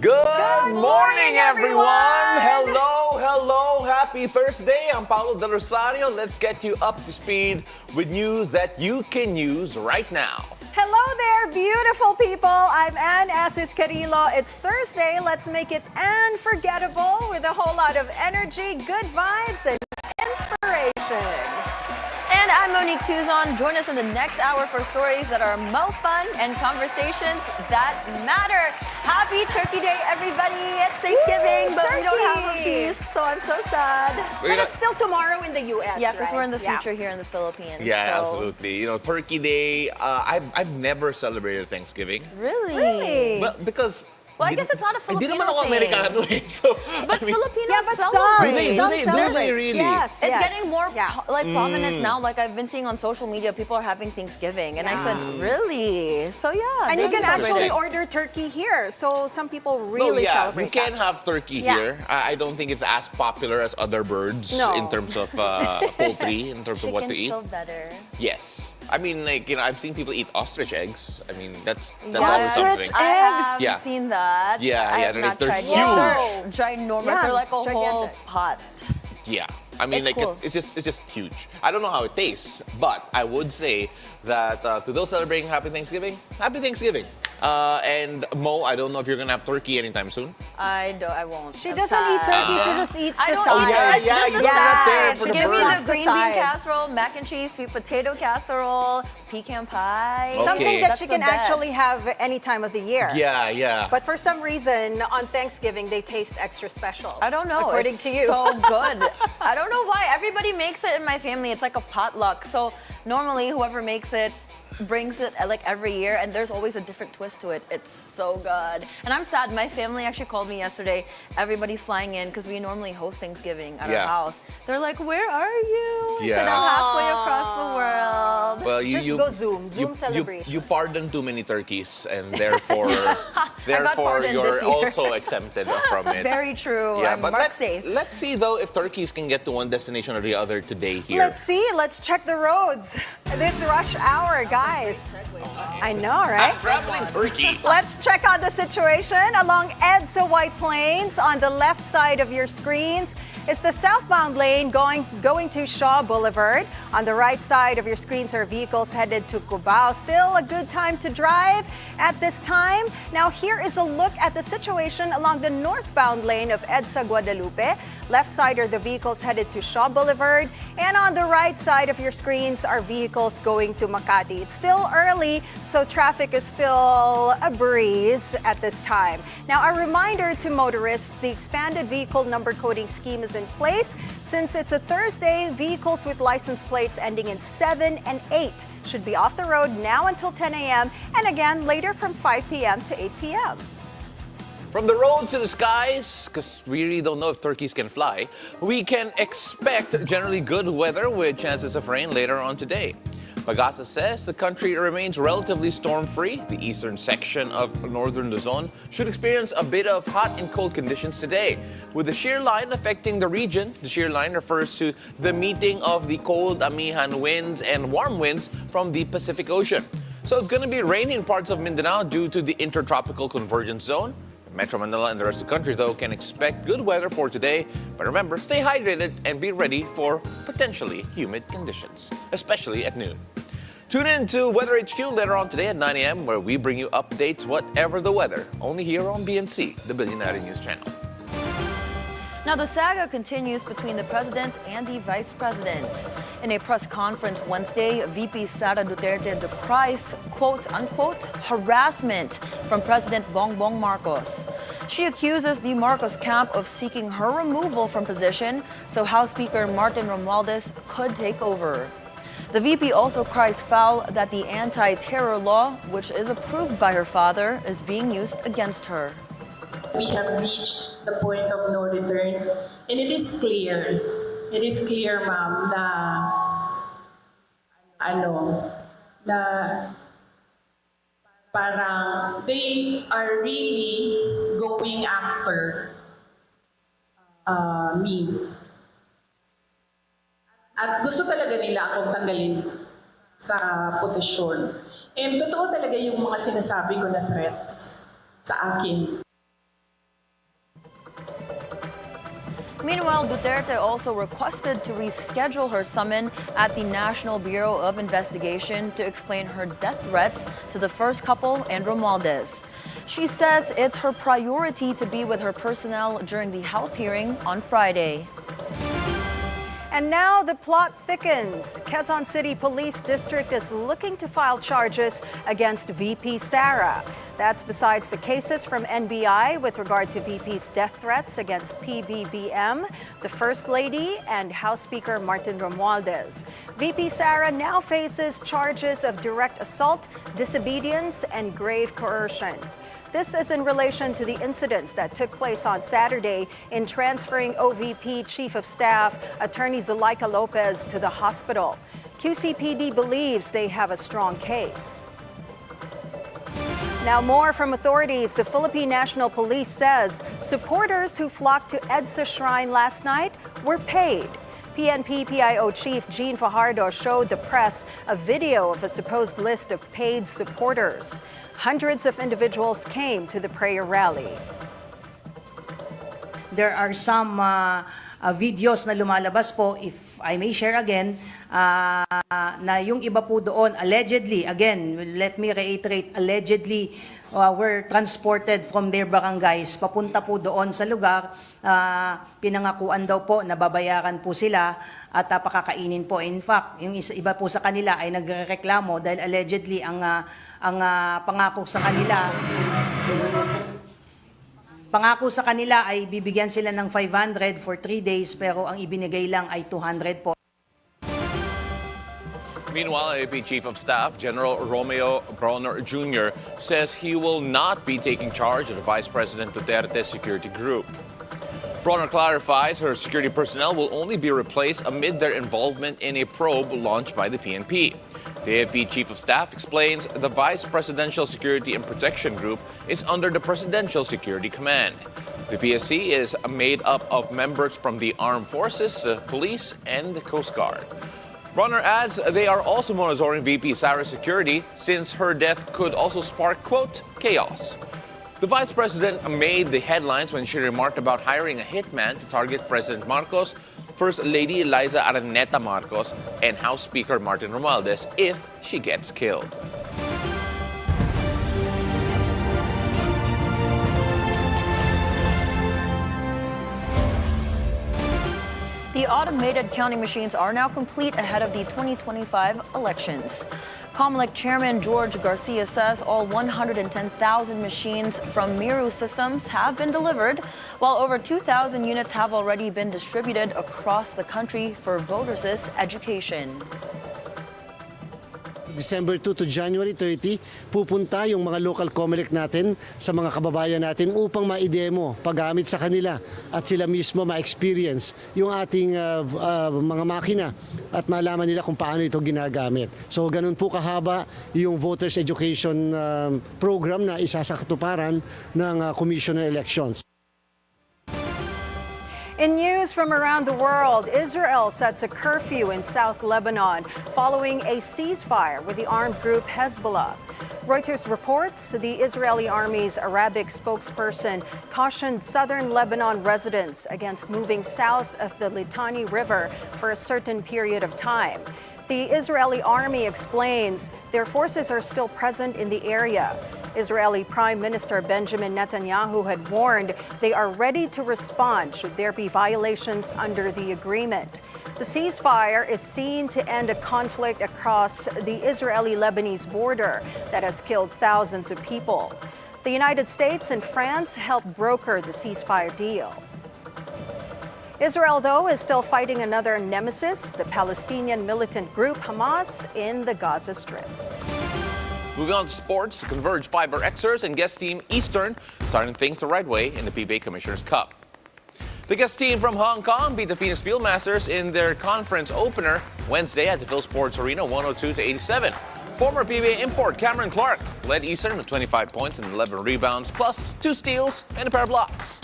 Good morning, everyone! Hello! Happy Thursday! I'm Paolo del Rosario. Let's get you up to speed with news that you can use right now. Hello there, beautiful people. I'm Anne Asis-Carilo. It's Thursday. Let's make it unforgettable with a whole lot of energy, good vibes, and inspiration. And I'm Monique Tuzon. Join us in the next hour for stories that are mo fun and conversations that matter. Happy Turkey Day, everybody. It's Thanksgiving, but we don't have a feast, so I'm so sad. But it's still tomorrow in the U.S., Yeah, because right? we're in the future here in the Philippines. Yeah, so. absolutely. You know, Turkey Day, I've never celebrated Thanksgiving. Really? Well, because... Well, I guess it's not a Filipino Hindi naman ako thing. Amerikano eh. So, But Filipinos Yeah, but celebrate. Do they really? Yes, It's yes. getting more prominent now. Like I've been seeing on social media, people are having Thanksgiving, and I said, really? So yeah. And you they can actually celebrate. order turkey here. So some people really celebrate you can that. have turkey Yeah. here. I don't think it's as popular as other birds No. in terms of poultry, in terms of what to eat. Chicken's still better. Yes. I mean, like, you know, I've seen people eat ostrich eggs. I mean, that's Yeah. always Ostrich something. eggs? I have seen that. Yeah, I yeah, have not they're tried huge. yet. They're ginormous. Yeah, They're like a whole gigantic. pot. Yeah. I mean, It's like, cool. it's just huge. I don't know how it tastes, but I would say that to those celebrating Happy Thanksgiving, Happy Thanksgiving. And Mo, I don't know if you're gonna have turkey anytime soon. I won't. She I'm doesn't eat sad. turkey. She just eats I the don't sides. eat Yeah, it. yeah, Just you the got that there sides. for the Give me birds. the green The bean sides. casserole, mac and cheese, sweet potato casserole, pecan pie. Okay. Something that That's you the can best. actually have any time of the year. Yeah. But for some reason, on Thanksgiving, they taste extra special. I don't know. According It's to you. so good. I don't know why. Everybody makes it in my family. It's like a potluck. So normally, whoever makes it brings it like every year, and there's always a different twist to it. It's so good. And I'm sad. My family actually called me yesterday. Everybody's flying in because we normally host Thanksgiving at our house. They're like, "Where are you?" I said, "I'm halfway across the world." Well, Just go Zoom celebration. You pardon too many turkeys, and therefore, pardoned you're this year. also exempted from it. Very true. Yeah, I'm but marked safe. let's see though if turkeys can get to one destination or the other today here. Let's see. Let's check the roads. This rush hour, guys. I know, right? Traveling turkey. Let's check out the situation along EDSA White Plains. On the left side of your screens is the southbound lane going to Shaw Boulevard. On the right side of your screens are vehicles headed to Cubao. Still a good time to drive at this time. Now here is a look at the situation along the northbound lane of EDSA Guadalupe. Left side are the vehicles headed to Shaw Boulevard. And on the right side of your screens are vehicles going to Makati. It's still early, so traffic is still a breeze at this time. Now, a reminder to motorists, the expanded vehicle number coding scheme is in place. Since it's a Thursday, vehicles with license plates ending in 7 and 8 should be off the road now until 10 a.m. and again later from 5 p.m. to 8 p.m. From the roads to the skies, because we really don't know if turkeys can fly, we can expect generally good weather with chances of rain later on today. Pagasa says the country remains relatively storm-free. The eastern section of northern Luzon should experience a bit of hot and cold conditions today. With the shear line affecting the region, the shear line refers to the meeting of the cold amihan winds and warm winds from the Pacific Ocean. So it's going to be rainy in parts of Mindanao due to the intertropical convergence zone. Metro Manila and the rest of the country, though, can expect good weather for today. But remember, stay hydrated and be ready for potentially humid conditions, especially at noon. Tune in to Weather HQ later on today at 9 a.m. where we bring you updates whatever the weather, only here on BNC, the Bilyonaryo News Channel. Now, the saga continues between the president and the vice president. In a press conference Wednesday, VP Sara Duterte decries, quote-unquote, harassment from President Bongbong Marcos. She accuses the Marcos camp of seeking her removal from position so House Speaker Martin Romualdez could take over. The VP also cries foul that the anti-terror law, which is approved by her father, is being used against her. We have reached the point of no return, and it is clear, ma'am, na parang they are really going after me. At gusto talaga nila akong tanggalin sa posisyon. And totoo talaga yung mga sinasabi ko na threats sa akin. Meanwhile, Duterte also requested to reschedule her summon at the National Bureau of Investigation to explain her death threats to the first couple and Romualdez. She says it's her priority to be with her personnel during the House hearing on Friday. And now the plot thickens. Quezon City Police District is looking to file charges against VP Sara. That's besides the cases from NBI with regard to VP's death threats against PBBM, the First Lady, and House Speaker Martin Romualdez. VP Sara now faces charges of direct assault, disobedience, and grave coercion. This is in relation to the incidents that took place on Saturday in transferring OVP Chief of Staff Attorney Zuleika Lopez to the hospital. QCPD believes they have a strong case. Now, more from authorities. The Philippine National Police says supporters who flocked to EDSA Shrine last night were paid. PNP-PIO Chief Jean Fajardo showed the press a video of a supposed list of paid supporters. Hundreds of individuals came to the prayer rally. There are some videos na lumalabas po, if I may share again, na yung iba po doon, allegedly, again, let me reiterate, allegedly, were transported from their barangays papunta po doon sa lugar. Pinangakuan daw po na babayaran po sila at pakakainin po. In fact, yung iba po sa kanila ay nagrereklamo dahil allegedly ang pangako sa kanila ay bibigyan sila ng 500 for 3 days pero ang ibinigay lang ay 200 po. Meanwhile, AP Chief of Staff General Romeo Bronner Jr. says he will not be taking charge of the Vice President Duterte's security group. Bronner clarifies her security personnel will only be replaced amid their involvement in a probe launched by the PNP. The AFP Chief of Staff explains the Vice Presidential Security and Protection Group is under the Presidential Security Command. The PSC is made up of members from the Armed Forces, Police, and the Coast Guard. Bronner adds they are also monitoring VP Sara's security since her death could also spark, quote, chaos. The Vice President made the headlines when she remarked about hiring a hitman to target President Marcos, First Lady Liza Araneta Marcos, and House Speaker Martin Romualdez if she gets killed. The automated counting machines are now complete ahead of the 2025 elections. COMELEC Chairman George Garcia says all 110,000 machines from Miru Systems have been delivered, while over 2,000 units have already been distributed across the country for voters' education. December 2 to January 30, pupunta yung mga local COMELEC natin sa mga kababayan natin upang ma-demo, paggamit sa kanila at sila mismo ma-experience yung ating mga makina at malaman nila kung paano ito ginagamit. So ganun po kahaba yung voters education program na isasakatuparan ng Commission on Elections. In news from around the world, Israel sets a curfew in South Lebanon following a ceasefire with the armed group Hezbollah. Reuters reports the Israeli army's Arabic spokesperson cautioned southern Lebanon residents against moving south of the Litani River for a certain period of time. The Israeli army explains their forces are still present in the area. Israeli Prime Minister Benjamin Netanyahu had warned they are ready to respond should there be violations under the agreement. The ceasefire is seen to end a conflict across the Israeli-Lebanese border that has killed thousands of people. The United States and France helped broker the ceasefire deal. Israel, though, is still fighting another nemesis, the Palestinian militant group Hamas in the Gaza Strip. Moving on to sports, Converge Fiber Xers and guest team Eastern starting things the right way in the PBA Commissioner's Cup. The guest team from Hong Kong beat the Phoenix Fieldmasters in their conference opener Wednesday at the Phil Sports Arena 102-87. Former PBA import Cameron Clark led Eastern with 25 points and 11 rebounds, plus 2 steals and a pair of blocks.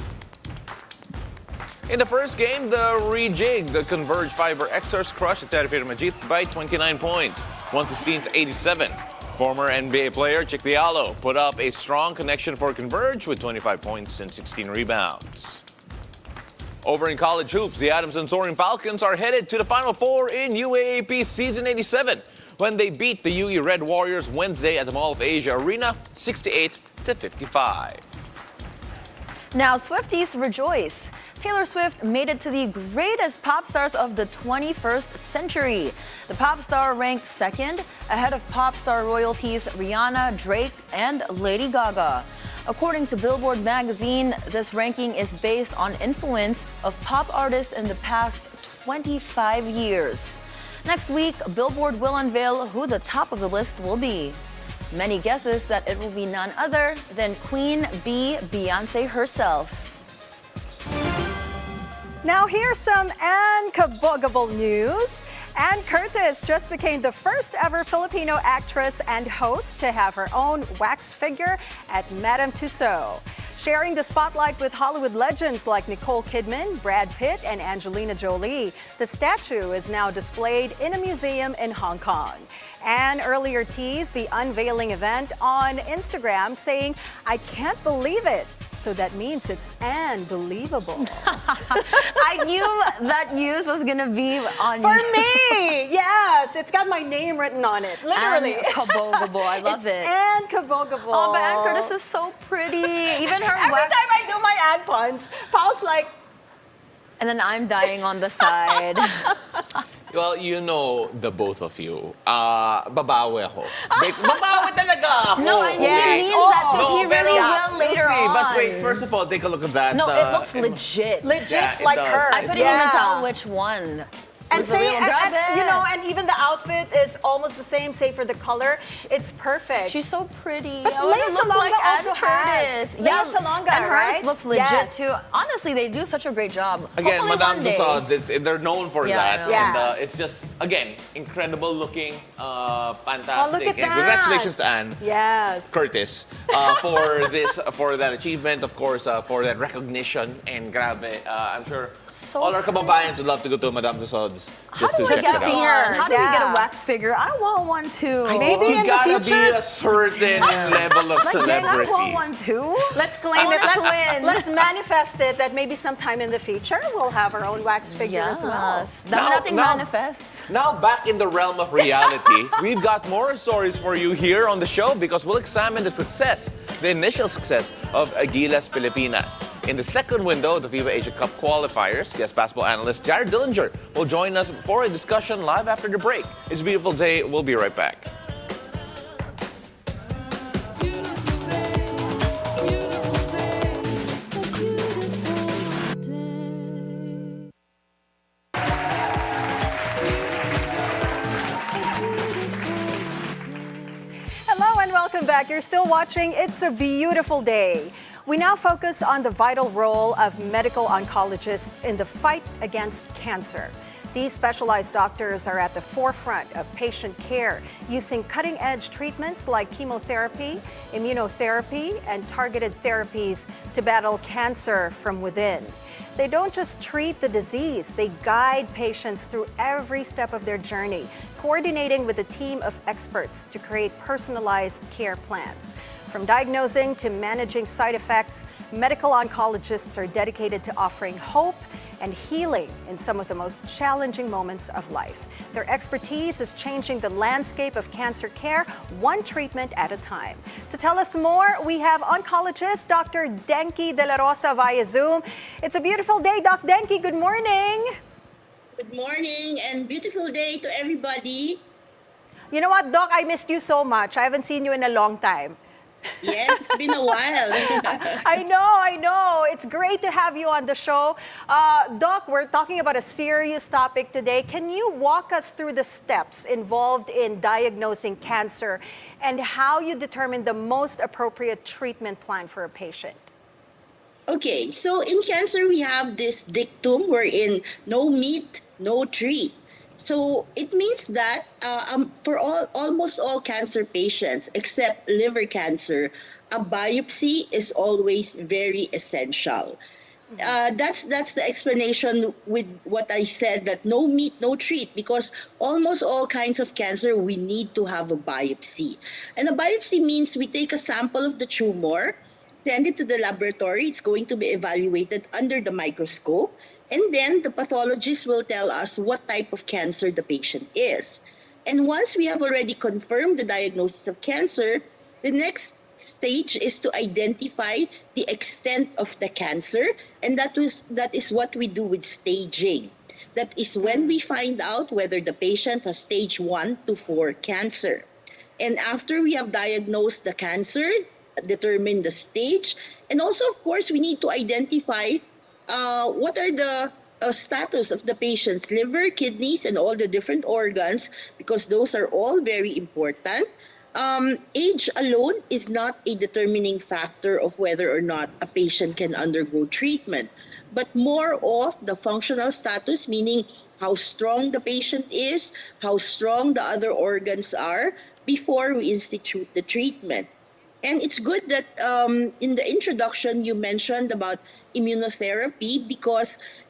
In the first game, the rejig, the Converge Fiber Xers crushed the Terifir Majid by 29 points, 116-87. Former NBA player Cignal Dela Rosa put up a strong connection for Converge with 25 points and 16 rebounds. Over in college hoops, the Adams and Soaring Falcons are headed to the Final Four in UAAP Season 87 when they beat the UE Red Warriors Wednesday at the Mall of Asia Arena 68-55. Now, Swifties rejoice. Taylor Swift made it to the greatest pop stars of the 21st century. The pop star ranked second, ahead of pop star royalties Rihanna, Drake, and Lady Gaga. According to Billboard magazine, this ranking is based on influence of pop artists in the past 25 years. Next week, Billboard will unveil who the top of the list will be. Many guesses that it will be none other than Queen Bee Beyonce herself. Now here's some Anne-Kabogable news. Anne Curtis just became the first ever Filipino actress and host to have her own wax figure at Madame Tussauds. Sharing the spotlight with Hollywood legends like Nicole Kidman, Brad Pitt, and Angelina Jolie, the statue is now displayed in a museum in Hong Kong. Anne earlier teased the unveiling event on Instagram, saying, "I can't believe it. So that means it's unbelievable." I knew that news was gonna be on For me, yes, it's got my name written on it, literally. Anne-Kabogable. I love it. Anne-Kabogable. Oh, but Anne Curtis is so pretty. Even her Every wax. time I do my Anne puns, Paul's like, And then I'm dying on the side. Well, you know the both of you. Babawi ako. Babawi talaga ako. No, I mean, Yes. he means that Oh, he really yeah, will later we'll see. on. But wait, first of all, take a look at that. No, it looks legit. legit Yeah, it like does. her. I couldn't even tell which one. And was the say, real and, you know, Grabe. and even the outfit is almost the same, save for the color. It's perfect. She's so pretty. But I wanna Lea look Salonga like Anne also has. Curtis. Lea Salonga, and hers right? looks legit Yes. too. Honestly, they do such a great job. Again, Hopefully Madame one day. Tussauds, they're known for Yeah, I that. know. And Yes. it's just, again, incredible looking, fantastic. Oh, look at and that. congratulations to Anne Yes. Curtis for that achievement, of course, for that recognition. And grabe, I'm sure So all our kababayans would love to go to Madame Tussauds just to How do we check get it see out. her. one? How do we get Yeah. a wax figure? I want one too. Maybe You in the gotta future. be a certain level of Like, dang, I celebrity. want one too. Let's claim I it. want to win. Let's manifest it that maybe sometime in the future we'll have our own wax figure as well. Yes. Now- Nothing now- manifests. Now back in the realm of reality, we've got more stories for you here on the show because we'll examine the initial success of Gilas Pilipinas. In the second window of the FIBA Asia Cup qualifiers, guest basketball analyst Jared Dillinger will join us for a discussion live after the break. It's a beautiful day. We'll be right back. Hello and welcome back. You're still watching It's a Beautiful Day. We now focus on the vital role of medical oncologists in the fight against cancer. These specialized doctors are at the forefront of patient care, using cutting-edge treatments like chemotherapy, immunotherapy, and targeted therapies to battle cancer from within. They don't just treat the disease, they guide patients through every step of their journey, coordinating with a team of experts to create personalized care plans. From diagnosing to managing side effects, medical oncologists are dedicated to offering hope and healing in some of the most challenging moments of life. Their expertise is changing the landscape of cancer care, one treatment at a time. To tell us more, we have oncologist Dr. Denky Dela Rosa via Zoom. It's a beautiful day, Doc Denky. Good morning. Good morning and beautiful day to everybody. You know what, Doc? I missed you so much. I haven't seen you in a long time. Yes, it's been a while. I know. It's great to have you on the show. Doc, we're talking about a serious topic today. Can you walk us through the steps involved in diagnosing cancer and how you determine the most appropriate treatment plan for a patient? Okay, so in cancer, we have this dictum wherein no meet, no treat. So it means that for almost all cancer patients, except liver cancer, a biopsy is always very essential. That's the explanation with what I said, that no meet, no treat, because almost all kinds of cancer we need to have a biopsy. And a biopsy means we take a sample of the tumor, send it to the laboratory. It's going to be evaluated under the microscope, and then the pathologist will tell us what type of cancer the patient is. And once we have already confirmed the diagnosis of cancer, the next stage is to identify the extent of the cancer, and that is what we do with staging. That is when we find out whether the patient has stage 1 to 4 cancer. And after we have diagnosed the cancer, determine the stage, and also, of course, we need to identify what are the status of the patient's liver, kidneys, and all the different organs, because those are all very important. Age alone is not a determining factor of whether or not a patient can undergo treatment, but more of the functional status, meaning how strong the patient is, how strong the other organs are before we institute the treatment. And it's good that in the introduction you mentioned about immunotherapy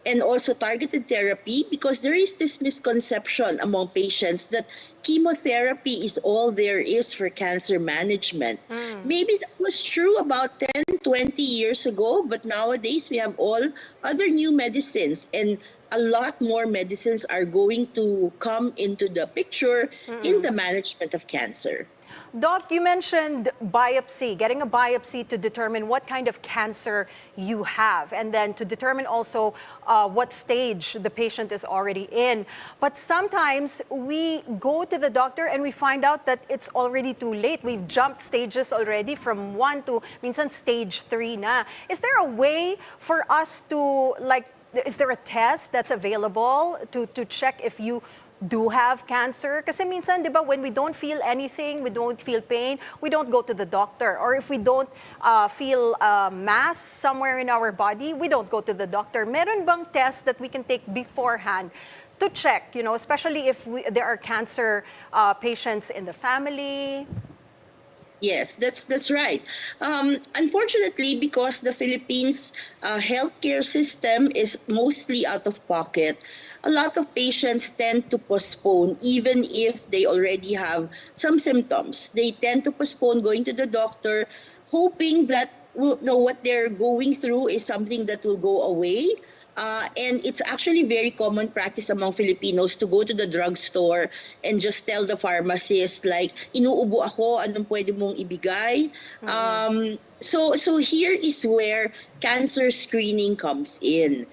and also targeted therapy, because there is this misconception among patients that chemotherapy is all there is for cancer management. Maybe that was true about 10, 20 years ago, but nowadays we have all other new medicines, and a lot more medicines are going to come into the picture in the management of cancer. Doc, you mentioned biopsy, getting a biopsy to determine what kind of cancer you have, and then to determine also what stage the patient is already in. But sometimes we go to the doctor and we find out that it's already too late. We've jumped stages already from 1 to minsan stage 3 na. Is there a way for us to, is there a test that's available to check if you do have cancer? Kasi minsan, di ba, when we don't feel anything, we don't feel pain, we don't go to the doctor. Or if we don't feel mass somewhere in our body, we don't go to the doctor. Meron bang test that we can take beforehand to check, especially if there are cancer patients in the family? Yes, that's right. Unfortunately, because the Philippines healthcare system is mostly out of pocket, a lot of patients tend to postpone even if they already have some symptoms. They tend to postpone going to the doctor, hoping that what they're going through is something that will go away. And it's actually very common practice among Filipinos to go to the drugstore and just tell the pharmacist, like, inuubo ako, anong pwede mong ibigay? So here is where cancer screening comes in.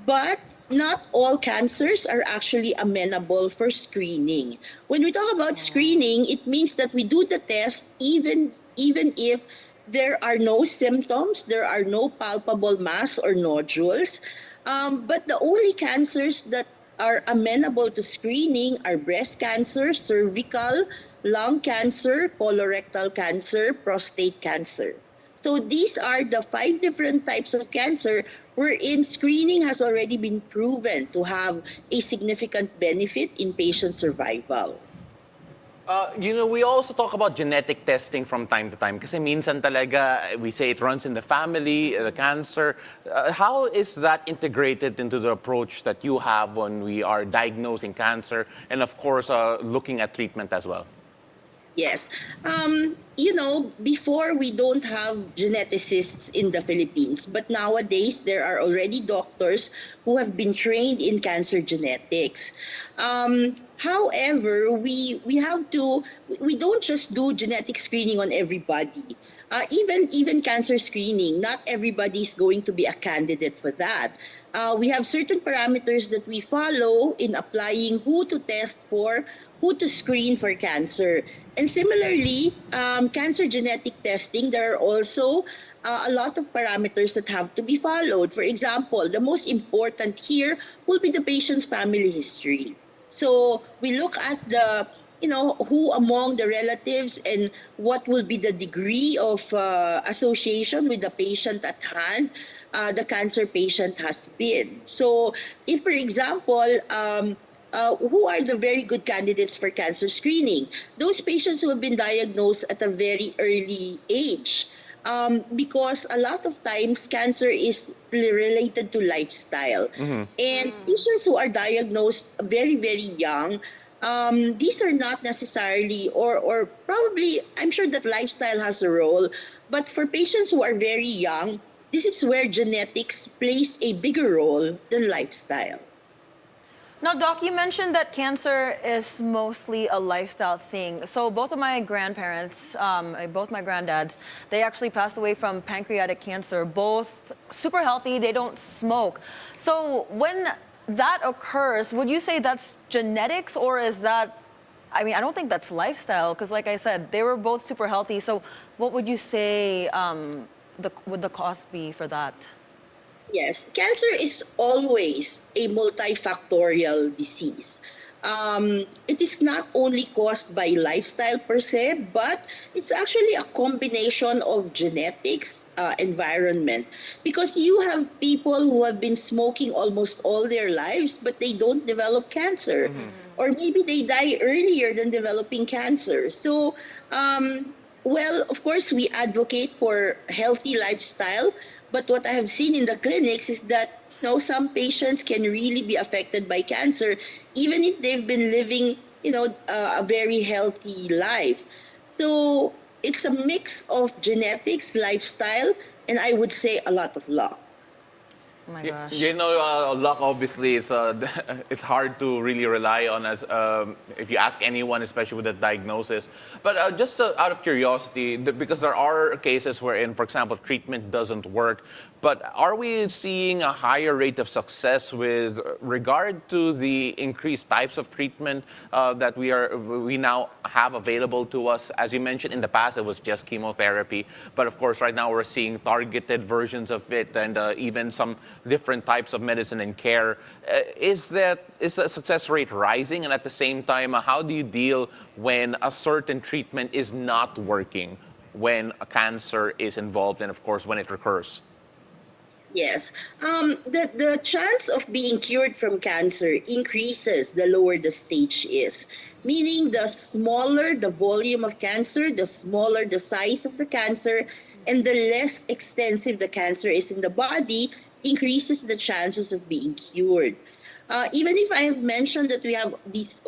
But not all cancers are actually amenable for screening. When we talk about screening, it means that we do the test even if there are no symptoms, there are no palpable mass or nodules. But the only cancers that are amenable to screening are breast cancer, cervical, lung cancer, colorectal cancer, prostate cancer. So these are the 5 different types of cancer wherein screening has already been proven to have a significant benefit in patient survival. We also talk about genetic testing from time to time kasi minsan talaga we say it runs in the family, the cancer. How is that integrated into the approach that you have when we are diagnosing cancer and, of course, looking at treatment as well? Yes. Before we don't have geneticists in the Philippines, but nowadays there are already doctors who have been trained in cancer genetics. However, we don't just do genetic screening on everybody. Even cancer screening, not everybody is going to be a candidate for that. We have certain parameters that we follow in applying who to test for, who to screen for cancer. And similarly, cancer genetic testing, there are also a lot of parameters that have to be followed. For example, the most important here will be the patient's family history. So we look at who among the relatives and what will be the degree of association with the patient at hand the cancer patient has been. So if, for example, who are the very good candidates for cancer screening? Those patients who have been diagnosed at a very early age. because a lot of times cancer is related to lifestyle. And patients who are diagnosed very, very young, these are not necessarily, or probably, I'm sure that lifestyle has a role, but for patients who are very young, this is where genetics plays a bigger role than lifestyle. Now, Doc, you mentioned that cancer is mostly a lifestyle thing. So both of my grandparents, both my granddads, they actually passed away from pancreatic cancer. Both super healthy, they don't smoke. So when that occurs, would you say that's genetics, or is that, I mean, I don't think that's lifestyle, because like I said, they were both super healthy. So what would you say would the cause be for that? Yes, cancer is always a multifactorial disease. It is not only caused by lifestyle per se, but it's actually a combination of genetics, environment. Because you have people who have been smoking almost all their lives, but they don't develop cancer. Or maybe they die earlier than developing cancer. So, well, of course, we advocate for healthy lifestyle. But what I have seen in the clinics is that some patients can really be affected by cancer, even if they've been living, a very healthy life. So it's a mix of genetics, lifestyle, and I would say a lot of luck. Oh my gosh. Luck obviously is it's hard to really rely on as if you ask anyone, especially with a diagnosis. But just out of curiosity, because there are cases wherein, for example, treatment doesn't work, but are we seeing a higher rate of success with regard to the increased types of treatment that we now have available to us? As you mentioned, in the past it was just chemotherapy, but of course right now we're seeing targeted versions of it, and even some different types of medicine and care. Is the success rate rising? And at the same time, how do you deal when a certain treatment is not working, when a cancer is involved, and of course when it recurs? Yes. The chance of being cured from cancer increases the lower the stage is. Meaning the smaller the volume of cancer, the smaller the size of the cancer, and the less extensive the cancer is in the body, increases the chances of being cured. Even if I have mentioned that we have these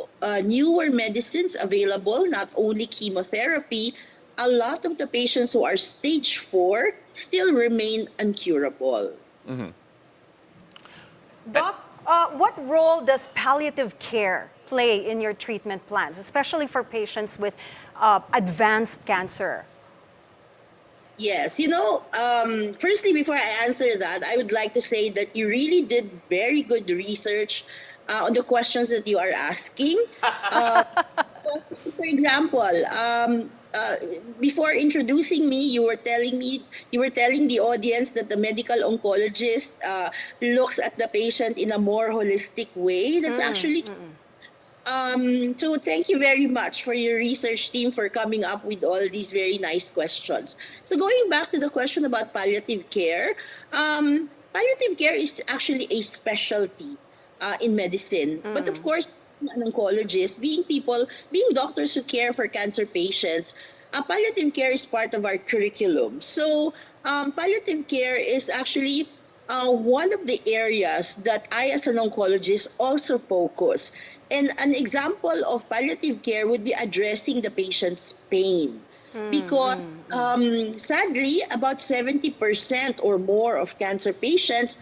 newer medicines available, not only chemotherapy, a lot of the patients who are stage 4 still remain uncurable. Doc, what role does palliative care play in your treatment plans, especially for patients with advanced cancer? Yes, firstly, before I answer that, I would like to say that you really did very good research on the questions that you are asking. For example, before introducing me, you were telling the audience that the medical oncologist looks at the patient in a more holistic way. That's actually so thank you very much for your research team for coming up with all these very nice questions. So going back to the question about palliative care, palliative care is actually a specialty in medicine. But of course, an oncologist, being doctors who care for cancer patients, palliative care is part of our curriculum. So palliative care is actually one of the areas that I, as an oncologist, also focus. And an example of palliative care would be addressing the patient's pain. Because sadly, about 70% or more of cancer patients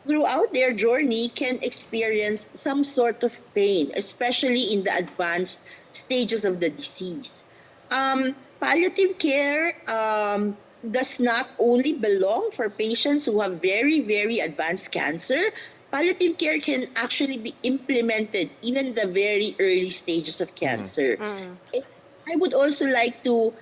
throughout their journey can experience some sort of pain, especially in the advanced stages of the disease. Palliative care does not only belong for patients who have very, very advanced cancer. Palliative care can actually be implemented even in the very early stages of cancer. I would also like to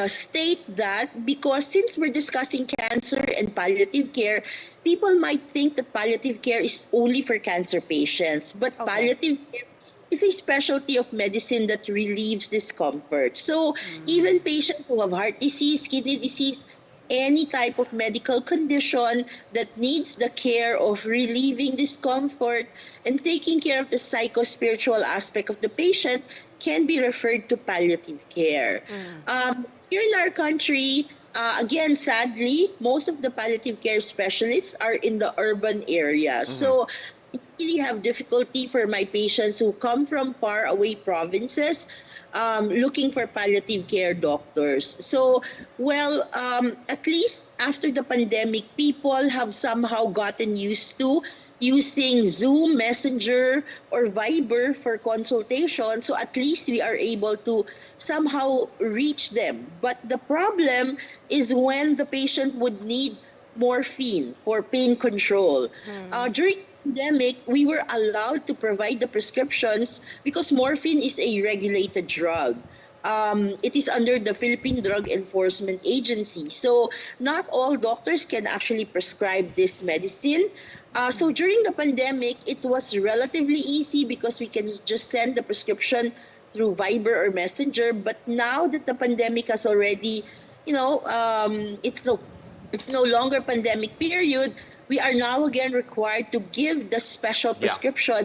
state that because since we're discussing cancer and palliative care, people might think that palliative care is only for cancer patients, but palliative care is a specialty of medicine that relieves discomfort. So even patients who have heart disease, kidney disease, any type of medical condition that needs the care of relieving discomfort and taking care of the psychospiritual aspect of the patient can be referred to palliative care. here in our country, again, sadly, most of the palliative care specialists are in the urban area. So I really have difficulty for my patients who come from far away provinces looking for palliative care doctors. So, well, at least after the pandemic, people have somehow gotten used to using Zoom, Messenger, or Viber for consultation. So at least we are able to somehow reach them. But the problem is when the patient would need morphine for pain control. During the pandemic, we were allowed to provide the prescriptions because morphine is a regulated drug. It is under the Philippine Drug Enforcement Agency. So not all doctors can actually prescribe this medicine. So during the pandemic, it was relatively easy because we can just send the prescription through Viber or Messenger. But now that the pandemic has already, it's no longer pandemic period, we are now again required to give the special prescription.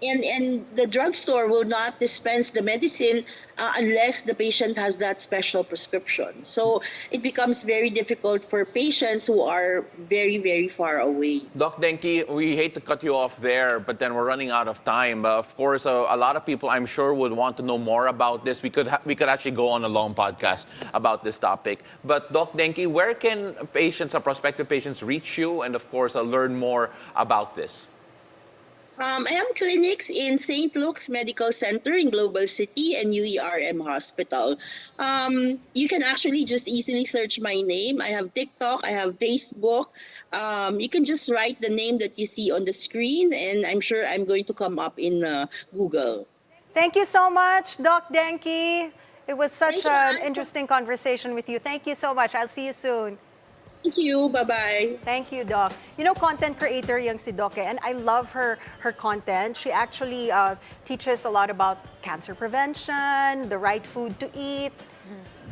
And the drugstore will not dispense the medicine unless the patient has that special prescription. So it becomes very difficult for patients who are very, very far away. Doc Denky, we hate to cut you off there, but then we're running out of time. Of course, a lot of people, I'm sure, would want to know more about this. We could actually go on a long podcast about this topic. But Doc Denky, where can patients or prospective patients reach you and, of course, learn more about this? I have clinics in St. Luke's Medical Center in Global City and UERM Hospital. You can actually just easily search my name. I have TikTok, I have Facebook. You can just write the name that you see on the screen, and I'm sure I'm going to come up in Google. Thank you so much, Doc Denky. It was such Thank you, an Anne. interesting conversation with you. Thank you so much. I'll see you soon. Thank you. Bye-bye. Thank you, Doc. You know, content creator yung si Doc, and I love her content. She actually teaches a lot about cancer prevention, the right food to eat.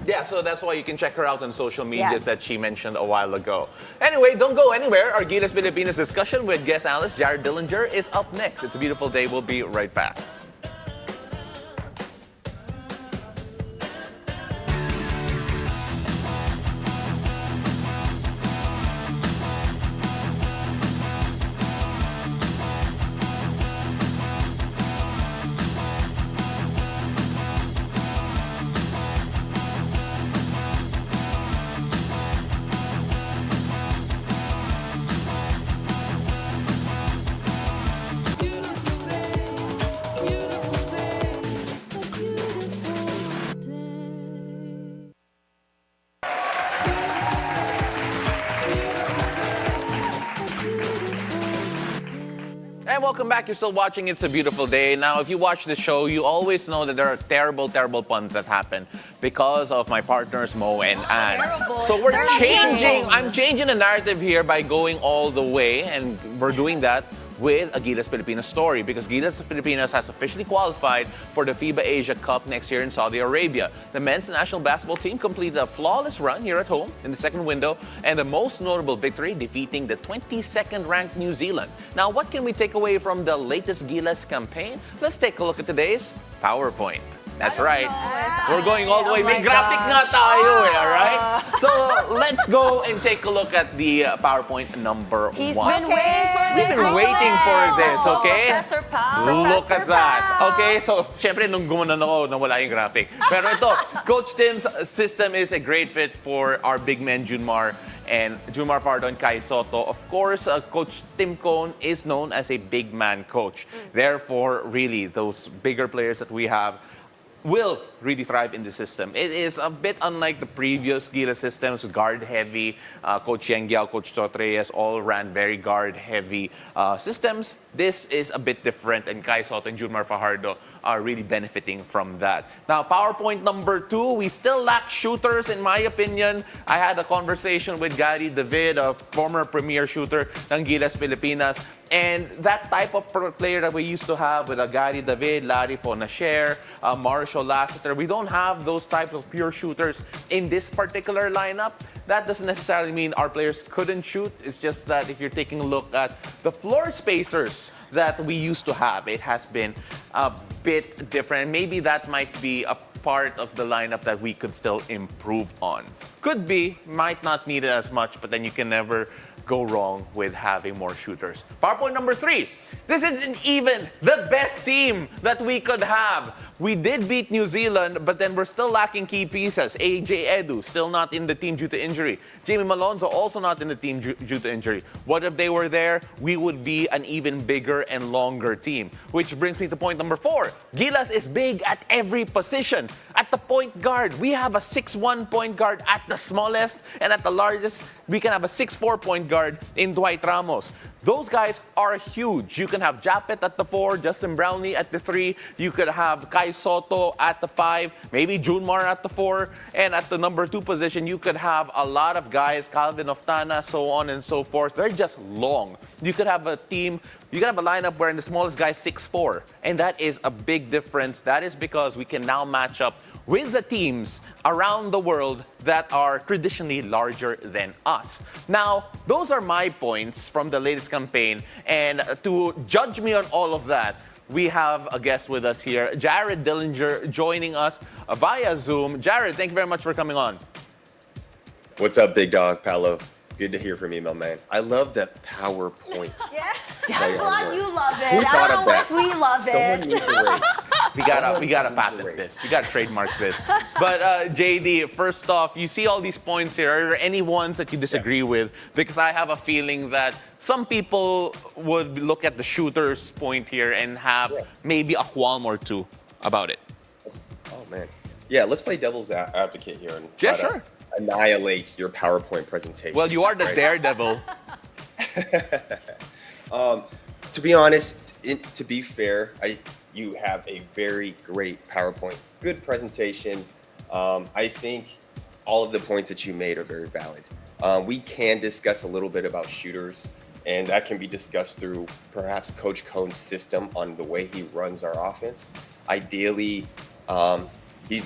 Yeah, so that's why you can check her out on social medias Yes. that she mentioned a while ago. Anyway, don't go anywhere. Our Gilas Pilipinas discussion with guest analyst Jared Dillinger is up next. It's a beautiful day. We'll be right back. And welcome back. You're still watching It's a Beautiful Day. Now, if you watch the show, you always know that there are terrible, terrible puns that happen because of my partners, Mo and Anne. Terrible. So we're They're not changing, terrible. I'm changing the narrative here by going all the way, and we're doing that with a Gilas Pilipinas story because Gilas Pilipinas has officially qualified for the FIBA Asia Cup next year in Saudi Arabia. The men's national basketball team completed a flawless run here at home in the second window and the most notable victory, defeating the 22nd ranked New Zealand. Now, what can we take away from the latest Gilas campaign? Let's take a look at today's PowerPoint. That's right. We're going all the way. May graphic nga tayo eh, alright? So let's go and take a look at the PowerPoint number He's one. been waiting for this. We've been waiting for this, okay? Professor Pao. Look Professor at that. Pao. Okay, so syempre nung gumanon ako, nawala yung graphic. Pero ito, Coach Tim's system is a great fit for our big men, Junmar Fajardo and Kai Soto. Of course, Coach Tim Cone is known as a big man coach. Therefore, really, those bigger players that we have will really thrive in the system. It is a bit unlike the previous Gilas systems, guard-heavy. Coach Yengyao, Coach Totreyes all ran very guard-heavy systems. This is a bit different, and Kai Soto and Junmar Fajardo are really benefiting from that. Now, PowerPoint number 2, we still lack shooters, in my opinion. I had a conversation with Gary David, a former premier shooter ng Gilas Pilipinas, and that type of player that we used to have with Gary David, Larry Fonacher, Marshall Lassiter, we don't have those types of pure shooters in this particular lineup. That doesn't necessarily mean our players couldn't shoot. It's just that if you're taking a look at the floor spacers that we used to have, it has been a bit different. Maybe that might be a part of the lineup that we could still improve on. Could be, might not need it as much, but then you can never go wrong with having more shooters. PowerPoint number 3. This isn't even the best team that we could have. We did beat New Zealand, but then we're still lacking key pieces. AJ Edu, still not in the team due to injury. Jamie Malonzo, also not in the team due to injury. What if they were there? We would be an even bigger and longer team. Which brings me to point number 4. Gilas is big at every position. At the point guard, we have a 6'1" point guard at the smallest, and at the largest, we can have a 6'4" point guard in Dwight Ramos. Those guys are huge. You can have Japet at the 4, Justin Brownlee at the 3. You could have Kai Soto at the 5, maybe Junmar at the 4. And at the number 2 position, you could have a lot of guys, Calvin Oftana, so on and so forth. They're just long. You could have a team, you could have a lineup where the smallest guy is 6'4". And that is a big difference. That is because we can now match up with the teams around the world that are traditionally larger than us. Now, those are my points from the latest campaign. And to judge me on all of that, we have a guest with us here, Jared Dillinger, joining us via Zoom. Jared, thank you very much for coming on. What's up, big dog, Paolo? Good to hear from you, my man. I love that PowerPoint. Yeah, play I'm on glad words. you love it. Who I thought don't of know that? if we love Someone it. needs to wait. We gotta patent this. We gotta trademark this. But JD, first off, you see all these points here. Are there any ones that you disagree with? Because I have a feeling that some people would look at the shooter's point here and have maybe a qualm or two about it. Oh man, yeah. Let's play devil's advocate here and Yeah, try to annihilate your PowerPoint presentation. Well, you are the right? daredevil. To be honest, to be fair, you have a very great PowerPoint, good presentation. I think all of the points that you made are very valid. We can discuss a little bit about shooters, and that can be discussed through perhaps Coach Cohn's system on the way he runs our offense. Ideally, he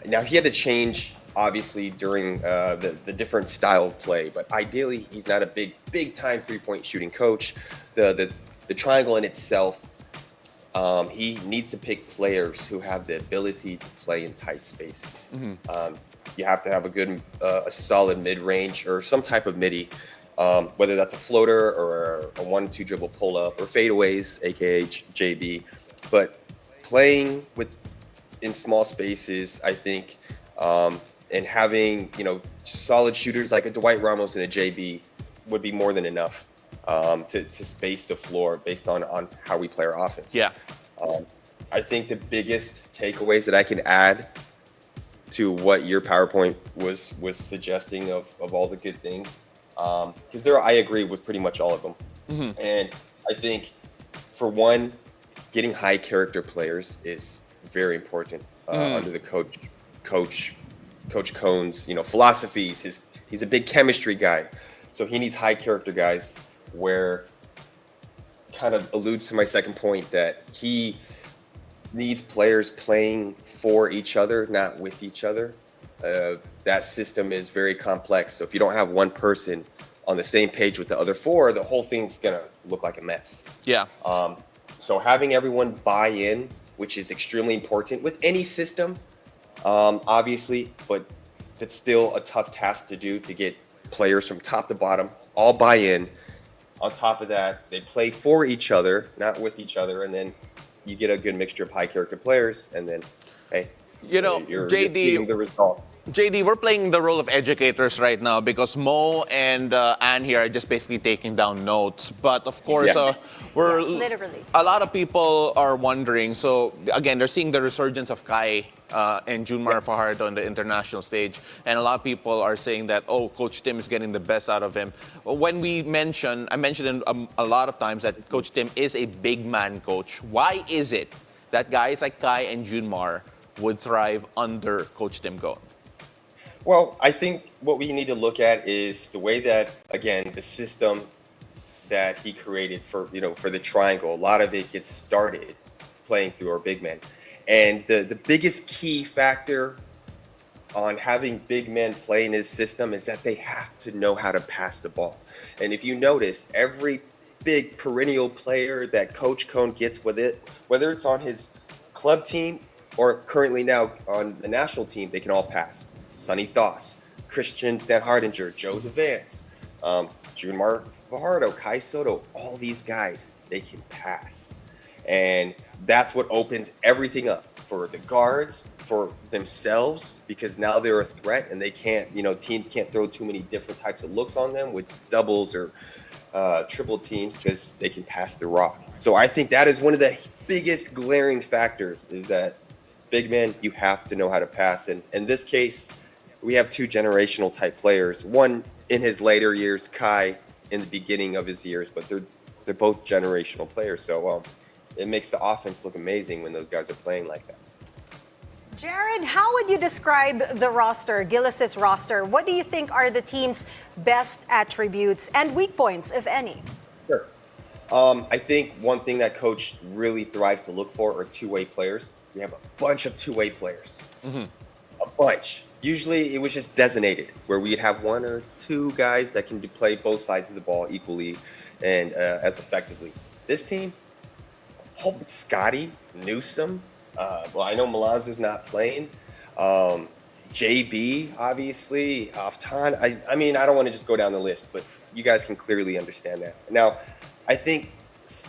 had to change obviously during the different style of play, but ideally he's not a big time 3-point shooting coach. The triangle in itself, he needs to pick players who have the ability to play in tight spaces. You have to have a solid mid-range or some type of midi, whether that's a floater or a 1-2 dribble pull-up or fadeaways, aka JB. But playing in small spaces, I think, and having solid shooters like a Dwight Ramos and a JB would be more than enough to space the floor based on how we play our offense. Yeah. I think the biggest takeaways that I can add to what your PowerPoint was suggesting of all the good things, because I agree with pretty much all of them. And I think, for one, getting high character players is very important under the Coach Cohn's philosophies. He's a big chemistry guy, so he needs high character guys. Where kind of alludes to my second point that he needs players playing for each other, not with each other. That system is very complex. So if you don't have one person on the same page with the other 4, the whole thing's gonna look like a mess. Yeah. So having everyone buy in, which is extremely important with any system, obviously, but it's still a tough task to do, to get players from top to bottom all buy in. On top of that, they play for each other, not with each other, and then you get a good mixture of high character players, and then, hey, you're getting the result. JD, we're playing the role of educators right now because Mo and Anne here are just basically taking down notes. But of course, we're Yes, literally. a lot of people are wondering. So again, they're seeing the resurgence of Kai and Junmar Fajardo on the international stage, and a lot of people are saying that Coach Tim is getting the best out of him. When I mentioned a lot of times that Coach Tim is a big man coach. Why is it that guys like Kai and Junmar would thrive under Coach Tim Cohn? Well, I think what we need to look at is the way that, again, the system that he created for the triangle, a lot of it gets started playing through our big men. And the biggest key factor on having big men play in his system is that they have to know how to pass the ball. And if you notice, every big perennial player that Coach Cone gets with it, whether it's on his club team or currently now on the national team, they can all pass. Sonny Thoss, Christian Stan Hardinger, Joe DeVance, Junmar Fajardo, Kai Soto, all these guys, they can pass. And that's what opens everything up for the guards, for themselves, because now they're a threat and they can't, teams can't throw too many different types of looks on them with doubles or triple teams because they can pass the rock. So I think that is one of the biggest glaring factors is that big men, you have to know how to pass. And in this case, we have two generational type players, one in his later years, Kai in the beginning of his years, but they're both generational players. So it makes the offense look amazing when those guys are playing like that. Jared, how would you describe the roster, Gilas' roster? What do you think are the team's best attributes and weak points, if any? Sure. I think one thing that Coach really thrives to look for are two-way players. We have a bunch of two-way players. Mm-hmm. A bunch. Usually it was just designated, where we'd have one or two guys that can play both sides of the ball equally and as effectively. This team, Scotty, Newsom, I know Malonzo's not playing. JB, obviously, Aftan. I mean, I don't want to just go down the list, but you guys can clearly understand that. Now, I think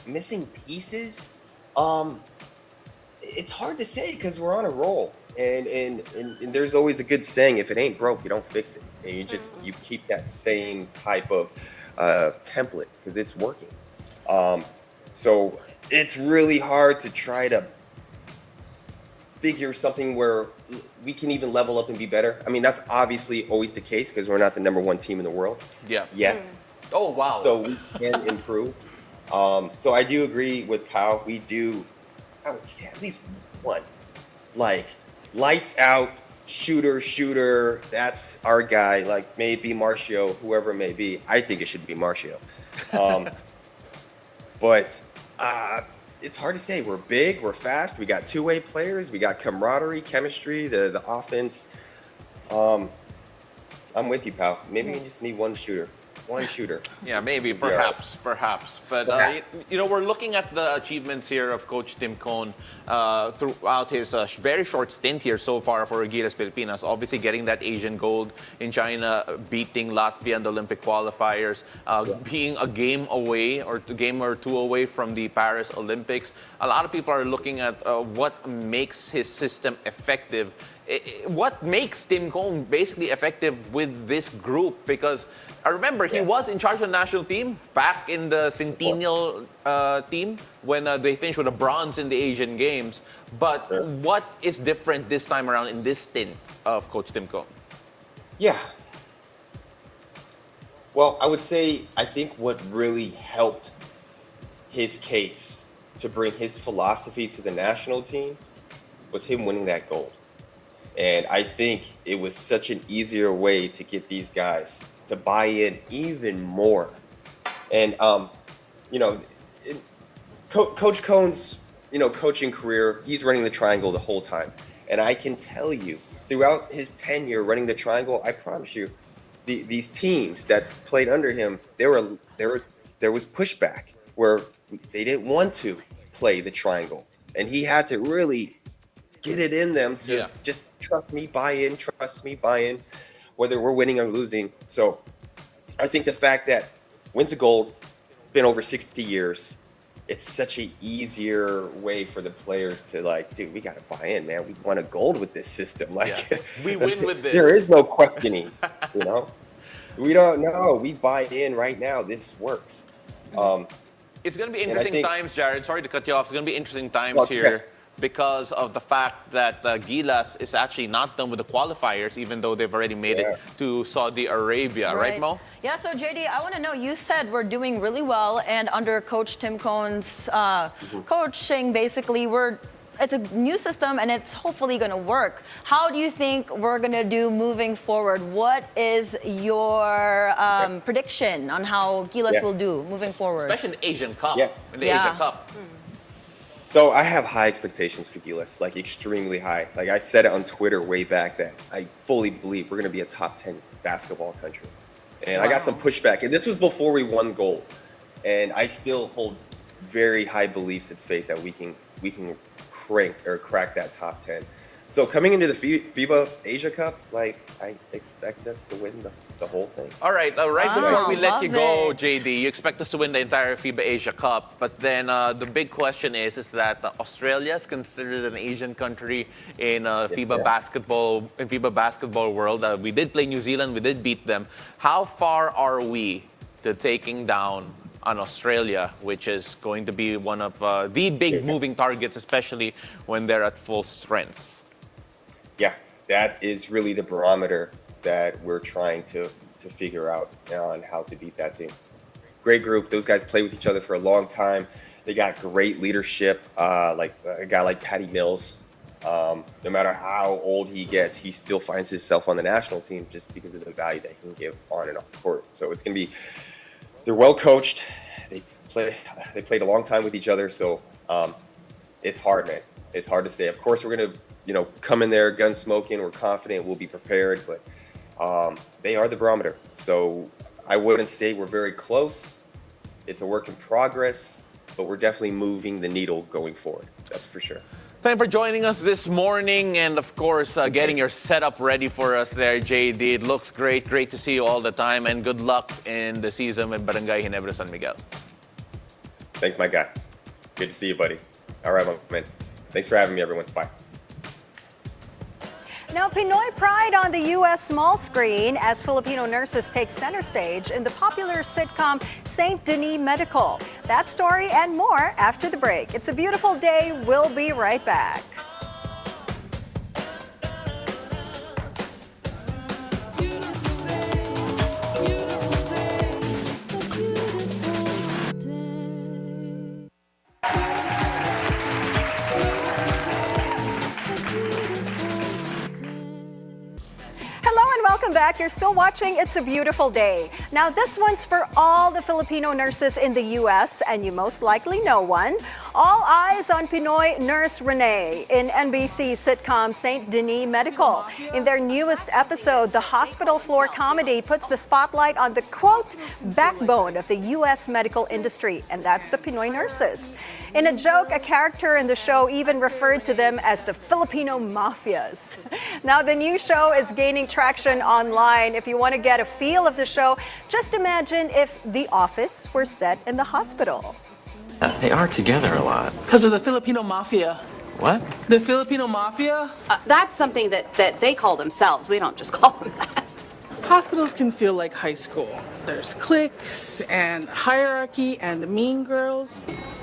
missing pieces, it's hard to say because we're on a roll. And there's always a good saying, if it ain't broke, you don't fix it. And you keep that same type of template because it's working. So it's really hard to try to figure something where we can even level up and be better. I mean, that's obviously always the case because we're not the number one team in the world yet. Oh, wow. So we can improve. So I do agree with Pao. We do, I would say at least one, like lights out, shooter, that's our guy. Like maybe Marcio, whoever it may be. I think it should be Marcio. But it's hard to say. We're big, we're fast, we got two-way players, we got camaraderie, chemistry, the offense. I'm with you, pal. Maybe we just need one shooter. Yeah, maybe, perhaps. But, we're looking at the achievements here of Coach Tim Cone throughout his very short stint here so far for Gilas Pilipinas. Obviously, getting that Asian gold in China, beating Latvia in the Olympic qualifiers, being a game away or a game or two away from the Paris Olympics. A lot of people are looking at what makes his system effective. What makes Tim Cone basically effective with this group? Because I remember he was in charge of the national team back in the Centennial team when they finished with a bronze in the Asian Games. But what is different this time around in this stint of Coach Tim Cone? Yeah. Well, I would say I think what really helped his case to bring his philosophy to the national team was him winning that gold. And I think it was such an easier way to get these guys to buy in even more. And, Coach Cone's, coaching career, he's running the triangle the whole time. And I can tell you, throughout his tenure running the triangle, I promise you, these teams that's played under him, there was pushback where they didn't want to play the triangle. And he had to really get it in them to just trust me, buy in, whether we're winning or losing. So I think the fact that wins a gold, been over 60 years, it's such an easier way for the players to dude, we got to buy in, man. We won a gold with this system. We win with this. There is no questioning, We don't know. We buy in right now. This works. It's going to be interesting times, Jared. Sorry to cut you off. It's going to be interesting times here, because of the fact that Gilas is actually not done with the qualifiers, even though they've already made it to Saudi Arabia. Right, Mo? Yeah, so JD, I want to know, you said we're doing really well, and under Coach Tim Cone's coaching, basically, it's a new system, and it's hopefully going to work. How do you think we're going to do moving forward? What is your prediction on how Gilas will do moving forward? Especially in the Asian Cup. Yeah. In the Asian Cup. So I have high expectations for Gilas, like extremely high. Like I said it on Twitter way back that I fully believe we're going to be a top 10 basketball country. And I got some pushback, and this was before we won gold. And I still hold very high beliefs and faith that we can crack that top 10. So coming into the FIBA Asia Cup, like I expect us to win the whole thing. All right, before we let you love go, it. JD, you expect us to win the entire FIBA Asia Cup, but then the big question is that Australia is considered an Asian country in FIBA basketball world. We did play New Zealand, we did beat them. How far are we to taking down on Australia, which is going to be one of the big moving targets, especially when they're at full strength? Yeah, that is really the barometer that we're trying to figure out on how to beat that team. Great group. Those guys play with each other for a long time. They got great leadership, like a guy like Patty Mills. No matter how old he gets, he still finds himself on the national team just because of the value that he can give on and off the court. So it's going to be, they're well coached. They played a long time with each other. So it's hard, man. It's hard to say. Of course, we're going to, come in there gun smoking. We're confident. We'll be prepared. But they are the barometer. So I wouldn't say we're very close. It's a work in progress, but we're definitely moving the needle going forward. That's for sure. Thank you for joining us this morning and, of course, getting your setup ready for us there, JD. It looks great. Great to see you all the time, and good luck in the season with Barangay Ginebra San Miguel. Thanks, my guy. Good to see you, buddy. All right, man. Thanks for having me, everyone. Bye. Now, Pinoy pride on the U.S. small screen as Filipino nurses take center stage in the popular sitcom St. Denis Medical. That story and more after the break. It's a beautiful day. We'll be right back. Welcome back. You're still watching It's a Beautiful Day. Now, this one's for all the Filipino nurses in the U.S., and you most likely know one. All eyes on Pinoy nurse Renee in NBC sitcom St. Denis Medical. In their newest episode, the hospital floor comedy puts the spotlight on the, quote, backbone of the U.S. medical industry, and that's the Pinoy nurses. In a joke, a character in the show even referred to them as the Filipino mafias. Now, the new show is gaining traction online. If you want to get a feel of the show, just imagine if The Office were set in the hospital. They are together a lot. Because of the Filipino mafia. What? The Filipino mafia? That's something that they call themselves. We don't just call them that. Hospitals can feel like high school. There's cliques and hierarchy and mean girls.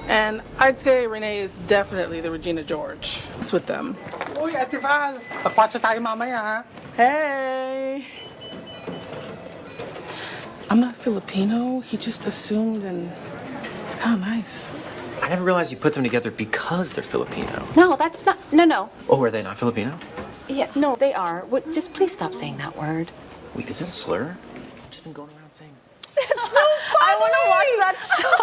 And I'd say Renee is definitely the Regina George. It's with them. Uy, Ate Val, takwatsa tayo mamaya, ha? Hey! I'm not Filipino. He just assumed, and it's kind of nice. I never realized you put them together because they're Filipino. No, that's not. No. Oh, are they not Filipino? Yeah, no, they are. Just please stop saying that word. Wait, is it a slur? I've just been going around saying. It's so funny. I want to watch that show.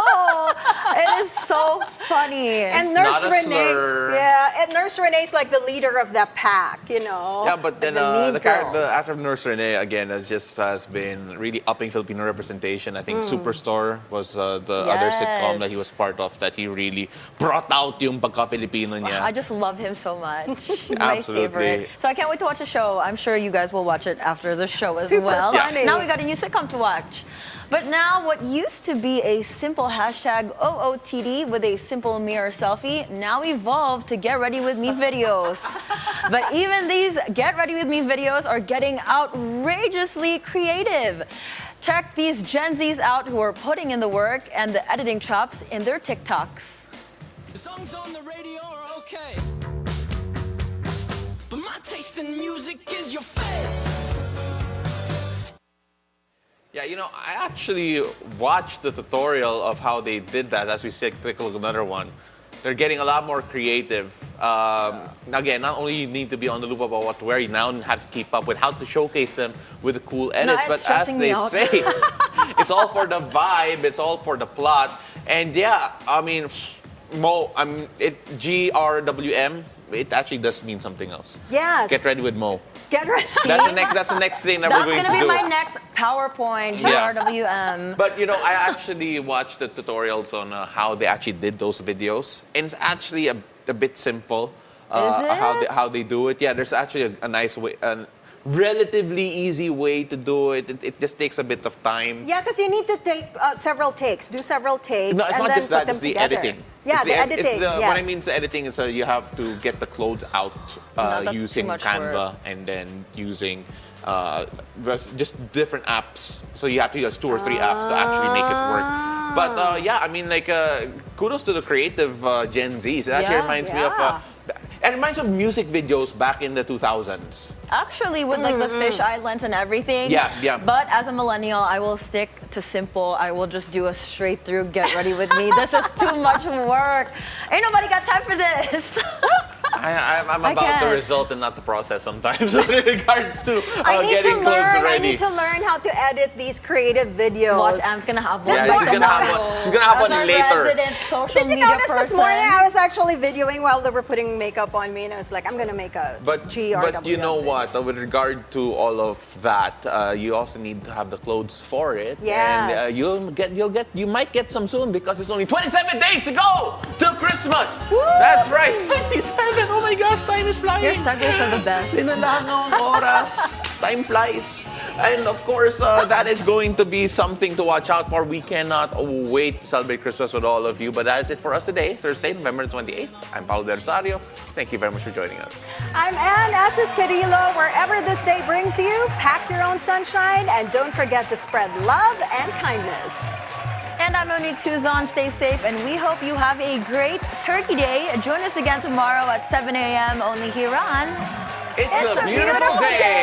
It is so funny. And It's Nurse not a Renee, slur. yeah, and Nurse Renee's like the leader of the pack, you know. Yeah, but then like the actor of Nurse Renee again has been really upping Filipino representation. I think Superstore was the other sitcom that he was part of that he really brought out yung pagka-Filipino niya. I just love him so much. He's my Absolutely. favorite. So I can't wait to watch the show. I'm sure you guys will watch it after the show as Super well. funny. Now we got a new sitcom to watch. But now what used to be a simple hashtag OOTD with a simple mirror selfie now evolved to Get Ready With Me videos. But even these Get Ready With Me videos are getting outrageously creative. Check these Gen Zs out who are putting in the work and the editing chops in their TikToks. The songs on the radio are okay, but my taste in music is your face. Yeah, I actually watched the tutorial of how they did that as we take a look at another one. They're getting a lot more creative. Again, not only you need to be on the loop about what to wear, you now have to keep up with how to showcase them with the cool edits. it's But as stressing they me out. say, it's all for the vibe, it's all for the plot. And yeah, I mean, Mo, GRWM, it actually does mean something else. Yes. Get ready with Mo. Get ready. That's the next thing that we're going to That's do. gonna be my next PowerPoint, Yeah. GRWM. But you know, I actually watched the tutorials on how they actually did those videos, and it's actually a bit simple. Is it? How they do it? Yeah, there's actually a nice way, a relatively easy way to do it. It just takes a bit of time. Yeah, because you need to take several takes, do several takes, No, it's and not then just put that. them It's the together. editing. Yeah, It's the editing. Yes. What I mean is the editing is you have to get the clothes out No, that's using too much Canva work. and then using just different apps. So you have to use 2 or 3 apps to actually make it work. But yeah, I mean, like kudos to the creative Gen Zs. It actually Yeah. reminds me of. It reminds me of music videos back in the 2000s. Actually, with like the fish islands and everything. Yeah, yeah. But as a millennial, I will stick to simple. I will just do a straight through get ready with me. This is too much work. Ain't nobody got time for this. I'm I about the can't. result and not the process sometimes in regards to I need getting to clothes learn. I ready. need to learn how to edit these creative videos. Watch, Anne's gonna have one. That's Yeah, why she's gonna have tomorrow- one. She's gonna have As one our later. resident social Did you media notice person. this morning I was actually videoing while they were putting makeup on me, and I was like, I'm gonna make a But GRWM you know video. what? With regard to all of that, you also need to have the clothes for it. Yes. And you might get some soon because it's only 27 days to go till Christmas. That's right, 27. Oh my gosh, time is flying. Your segues are the best. Tinalaan ang oras. Time flies. And of course, that is going to be something to watch out for. We cannot wait to celebrate Christmas with all of you. But that is it for us today, Thursday, November 28th. I'm Paolo del Rosario. Thank you very much for joining us. I'm Anne Asis-Carilo. Wherever this day brings you, pack your own sunshine and don't forget to spread love and kindness. And I'm Monique Tuzon. Stay safe, and we hope you have a great Turkey Day. Join us again tomorrow at 7 a.m. only here on It's a beautiful day.